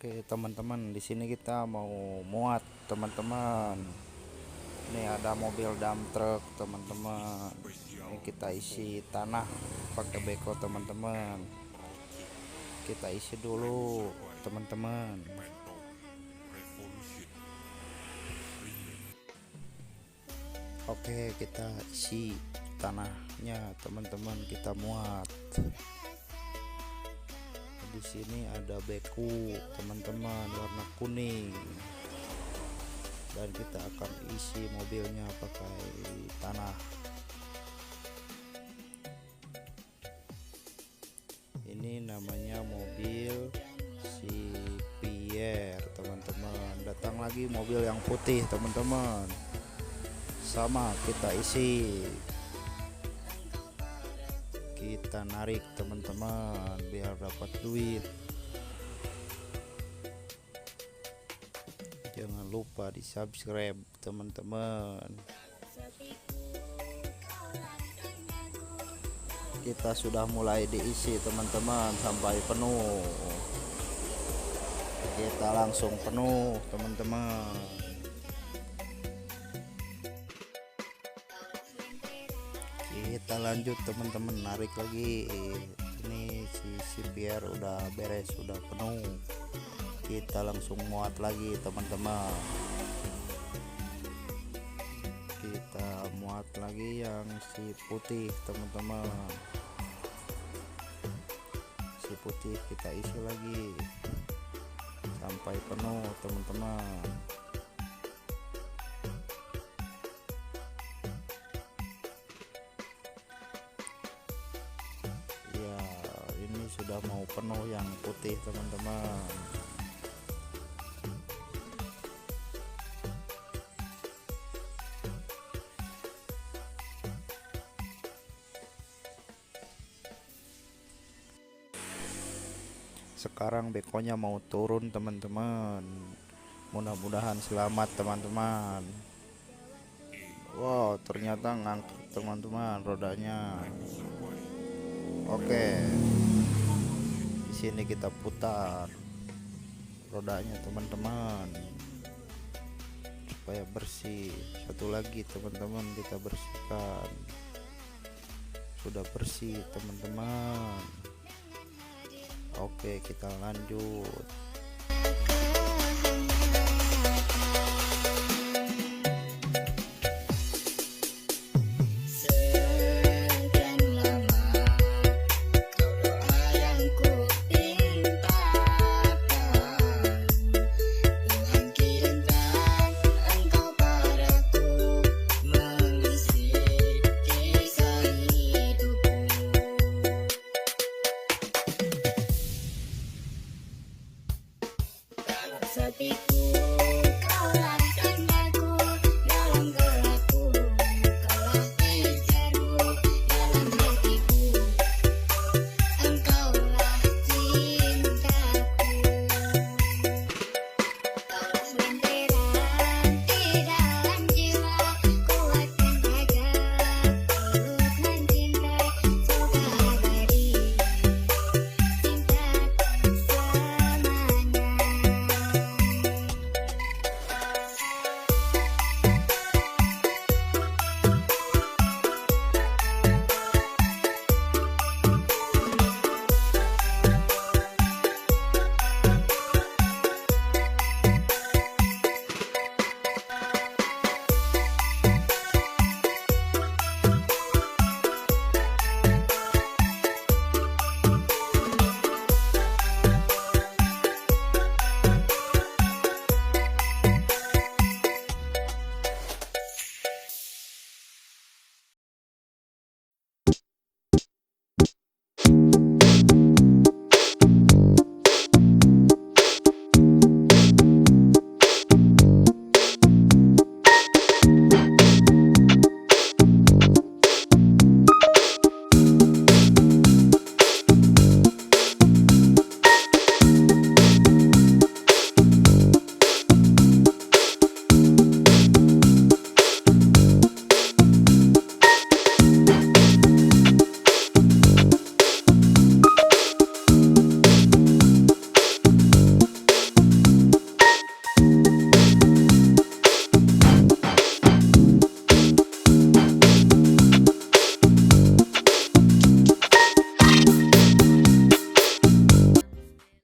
Oke teman-teman, di sini kita mau muat teman-teman. Ini ada mobil dump truck teman-teman. Ini kita isi tanah pakai beko teman-teman. Kita isi dulu teman-teman. Oke, kita isi tanahnya teman-teman, kita muat. Di sini ada beku teman-teman warna kuning, dan kita akan isi mobilnya pakai tanah. Ini namanya mobil si Pierre teman-teman. Datang lagi mobil yang putih teman-teman, sama kita isi, kita narik teman-teman biar dapat duit. Jangan lupa di subscribe teman-teman. Kita sudah mulai diisi teman-teman sampai penuh. Kita langsung penuh teman-teman. Kita lanjut teman-teman, narik lagi. Ini si Pierre udah beres, udah penuh. Kita langsung muat lagi teman-teman. Kita muat lagi yang si putih teman-teman. Si putih kita isi lagi sampai penuh teman-teman. Sudah mau penuh yang putih teman-teman. Sekarang bekonya mau turun teman-teman. Mudah-mudahan selamat teman-teman. Wow, ternyata ngangkat teman-teman rodanya. Oke, sini kita putar rodanya teman-teman supaya bersih. Satu lagi teman-teman, kita bersihkan. Sudah bersih teman-teman. Oke, kita lanjut. Sepi